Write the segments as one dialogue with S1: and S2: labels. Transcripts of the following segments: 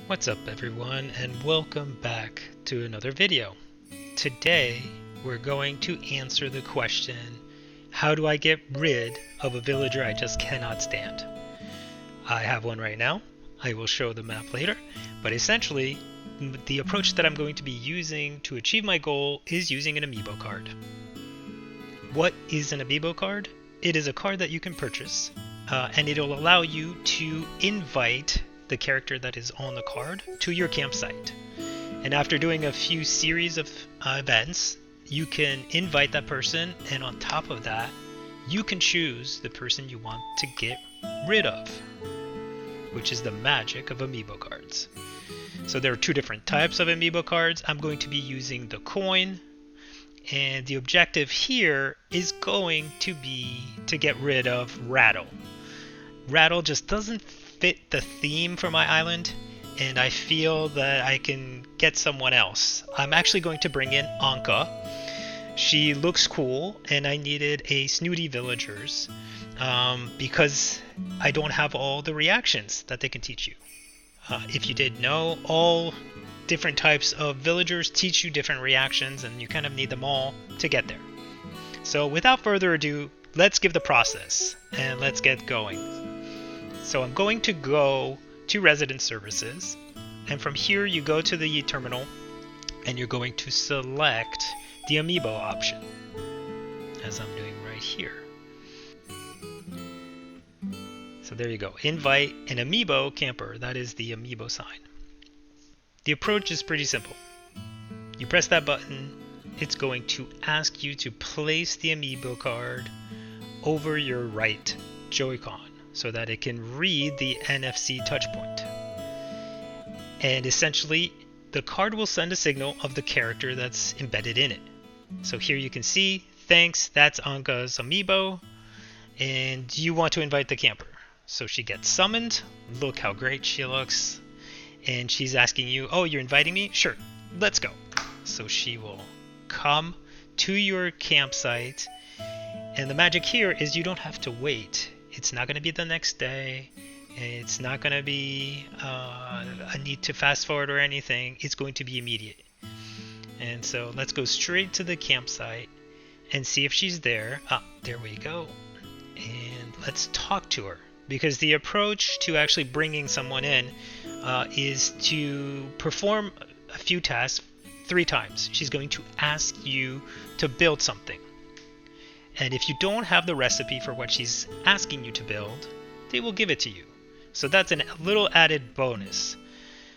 S1: What's up everyone, and welcome back to another video. Today we're going to answer the question, how do I get rid of a villager I just cannot stand? I have one right now. I will show the map later, but essentially the approach that I'm going to be using to achieve my goal is using an Amiibo card. What is an Amiibo card? It is a card that you can purchase and it'll allow you to invite the character that is on the card to your campsite. And after doing a few series of events, you can invite that person, and on top of that, you can choose the person you want to get rid of, which is the magic of Amiibo cards. So there are two different types of Amiibo cards. I'm going to be using the coin, and the objective here is going to be to get rid of Rattle. Rattle just doesn't fit the theme for my island, and I feel that I can get someone else. I'm actually going to bring in Anka. She looks cool, and I needed a snooty villagers because I don't have all the reactions that they can teach you. If you didn't know, all different types of villagers teach you different reactions, and you kind of need them all to get there. So without further ado, let's give the process and let's get going. So I'm going to go to Resident Services, and from here you go to the terminal and you're going to select the Amiibo option, as I'm doing right here. So there you go, invite an Amiibo camper, that is the Amiibo sign. The approach is pretty simple. You press that button, it's going to ask you to place the Amiibo card over your right Joy-Con, so that it can read the NFC touchpoint. And essentially, the card will send a signal of the character that's embedded in it. So here you can see, thanks, that's Anka's Amiibo, and you want to invite the camper. So she gets summoned, look how great she looks, and she's asking you, oh, you're inviting me? Sure, let's go. So she will come to your campsite, and the magic here is you don't have to wait. It's not going to be the next day. It's not going to be a need to fast forward or anything. It's going to be immediate. And so let's go straight to the campsite and see if she's there. Ah, there we go. And let's talk to her. Because the approach to actually bringing someone in is to perform a few tasks 3 times. She's going to ask you to build something. And if you don't have the recipe for what she's asking you to build, they will give it to you. So that's a little added bonus.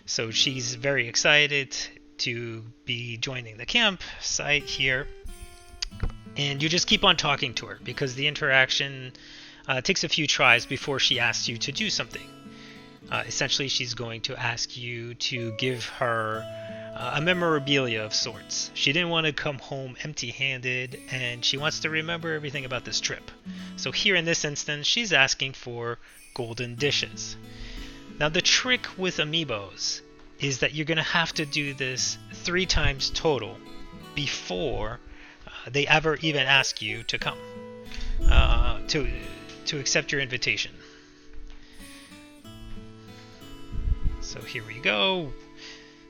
S1: So she's very excited to be joining the campsite here. And you just keep on talking to her because the interaction takes a few tries before she asks you to do something. Essentially, she's going to ask you to give her a memorabilia of sorts. She didn't want to come home empty-handed, and she wants to remember everything about this trip. So here in this instance, she's asking for golden dishes. Now the trick with Amiibos is that you're going to have to do this 3 times total before they ever even ask you to come, to accept your invitation. So here we go.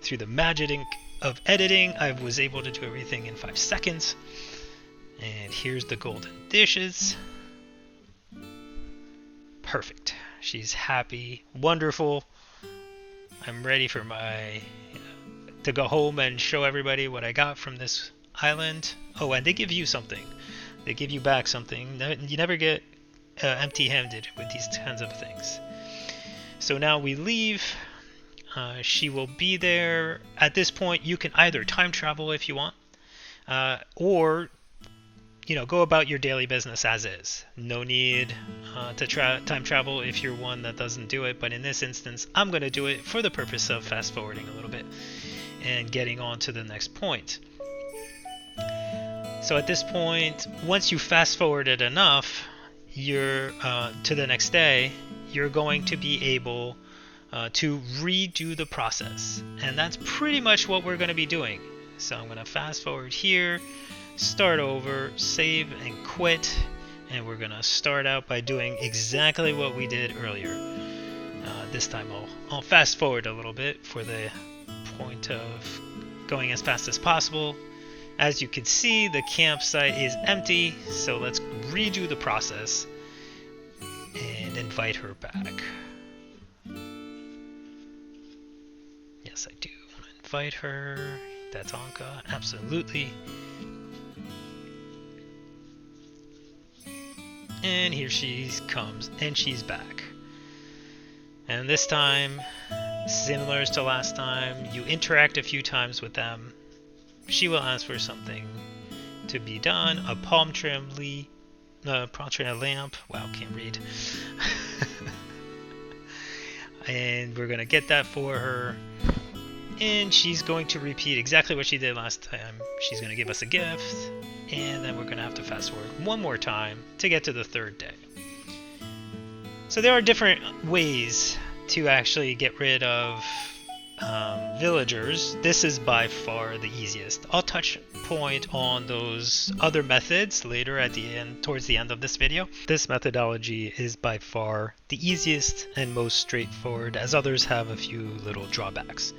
S1: Through the magic of editing, I was able to do everything in 5 seconds. And here's the golden dishes. Perfect. She's happy. Wonderful. I'm ready for to go home and show everybody what I got from this island. Oh, and they give you something. They give you back something. You never get empty-handed with these kinds of things. So now we leave. She will be there. At this point, you can either time travel if you want, or go about your daily business as is. No need to time travel if you're one that doesn't do it. But in this instance, I'm going to do it for the purpose of fast forwarding a little bit and getting on to the next point. So at this point, once you fast forwarded enough, you're to the next day, you're going to be able to redo the process, and that's pretty much what we're going to be doing. So I'm going to fast forward here, start over, save and quit, and we're going to start out by doing exactly what we did earlier. This time I'll fast forward a little bit for the point of going as fast as possible. As you can see, the campsite is empty, so let's redo the process and invite her back. Yes, I do want to invite her. That's Anka, absolutely. And here she comes, and she's back. And this time, similar to last time, you interact a few times with them. She will ask for something to be done, a palm tree lamp. Wow, can't read. And we're gonna get that for her. And she's going to repeat exactly what she did last time. She's gonna give us a gift, and then we're gonna have to fast forward one more time to get to the third day. So there are different ways to actually get rid of villagers. This is by far the easiest. I'll touch point on those other methods later at the end, towards the end of this video. This methodology is by far the easiest and most straightforward, as others have a few little drawbacks.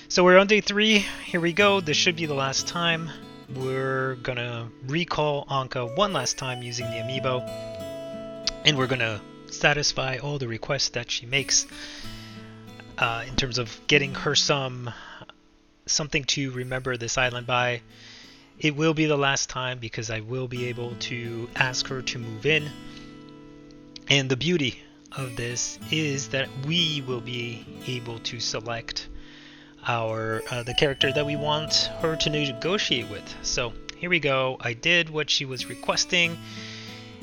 S1: So we're on day 3. Here we go. This should be the last time. We're gonna recall Anka one last time using the Amiibo, and we're gonna satisfy all the requests that she makes in terms of getting her something to remember this island by. It will be the last time because I will be able to ask her to move in. And the beauty of this is that we will be able to select our the character that we want her to negotiate with. So here we go. I did what she was requesting,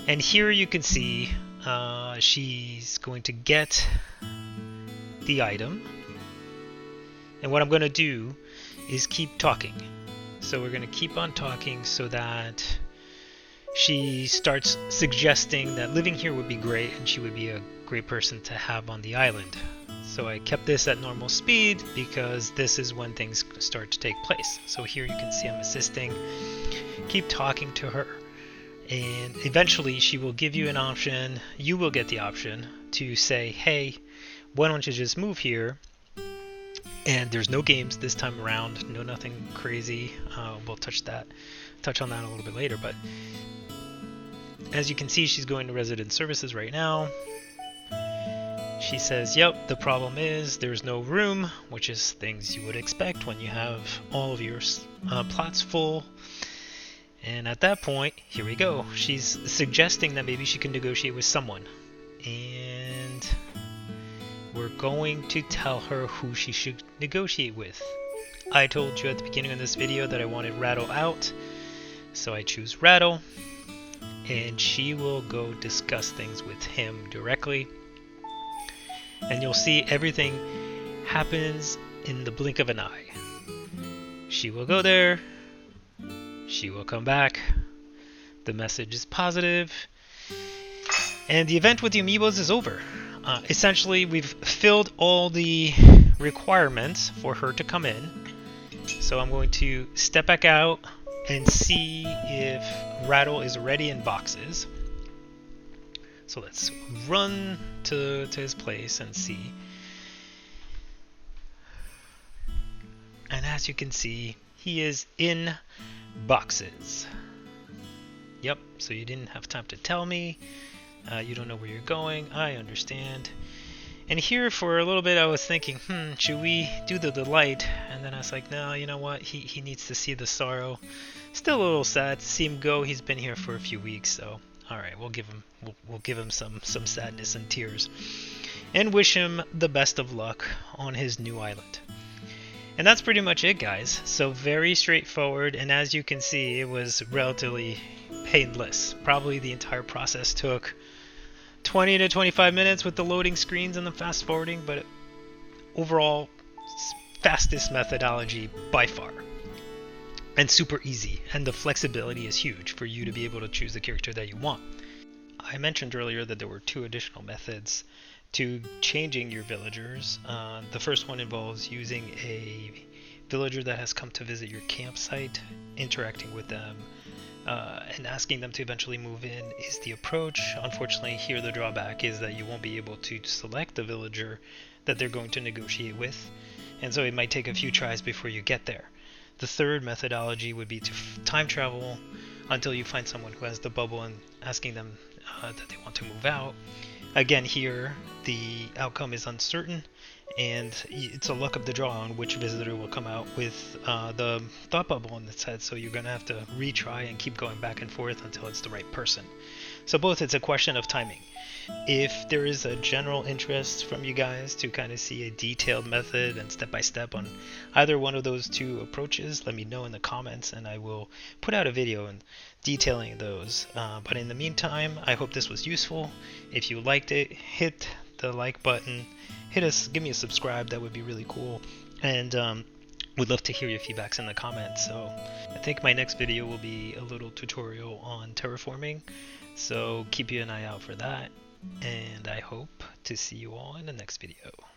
S1: and here you can see she's going to get the item, and what I'm going to do is keep talking. So we're going to keep on talking so that she starts suggesting that living here would be great and she would be a great person to have on the island. So I kept this at normal speed because this is when things start to take place. So here you can see I'm assisting. Keep talking to her, and eventually she will give you an option. You will get the option to say, hey, why don't you just move here? And there's no games this time around, no nothing crazy. We'll touch on that a little bit later, but as you can see, she's going to resident services right now. She says, yep, the problem is there's no room, which is things you would expect when you have all of your plots full. And at that point, here we go. She's suggesting that maybe she can negotiate with someone. And we're going to tell her who she should negotiate with. I told you at the beginning of this video that I wanted Rattle out, so I choose Rattle, and she will go discuss things with him directly. And you'll see everything happens in the blink of an eye. She will go there, she will come back, the message is positive, and the event with the Amiibos is over. Essentially, we've filled all the requirements for her to come in. So I'm going to step back out and see if Rattle is already in boxes. So let's run to his place and see. And as you can see, he is in boxes. Yep, so you didn't have time to tell me. You don't know where you're going. I understand. And here for a little bit I was thinking, should we do the delight? And then I was like, no, you know what? He needs to see the sorrow. Still a little sad to see him go. He's been here for a few weeks, so all right, we'll give him some sadness and tears, and wish him the best of luck on his new island. And that's pretty much it, guys. So very straightforward, and as you can see, it was relatively painless. Probably the entire process took 20 to 25 minutes with the loading screens and the fast forwarding, but overall, fastest methodology by far. And super easy, and the flexibility is huge for you to be able to choose the character that you want. I mentioned earlier that there were 2 additional methods to changing your villagers. The first one involves using a villager that has come to visit your campsite, interacting with them and asking them to eventually move in is the approach. Unfortunately, here the drawback is that you won't be able to select the villager that they're going to negotiate with, and so it might take a few tries before you get there. The third methodology would be to time travel until you find someone who has the bubble and asking them that they want to move out. Again, here the outcome is uncertain, and it's a luck of the draw on which visitor will come out with the thought bubble in its head, so you're going to have to retry and keep going back and forth until it's the right person. So both, it's a question of timing. If there is a general interest from you guys to kind of see a detailed method and step-by-step on either one of those two approaches, let me know in the comments and I will put out a video and detailing those. But in the meantime, I hope this was useful. If you liked it, hit the like button, give me a subscribe, that would be really cool, and would love to hear your feedbacks in the comments. So I think my next video will be a little tutorial on terraforming, so keep an eye out for that, and I hope to see you all in the next video.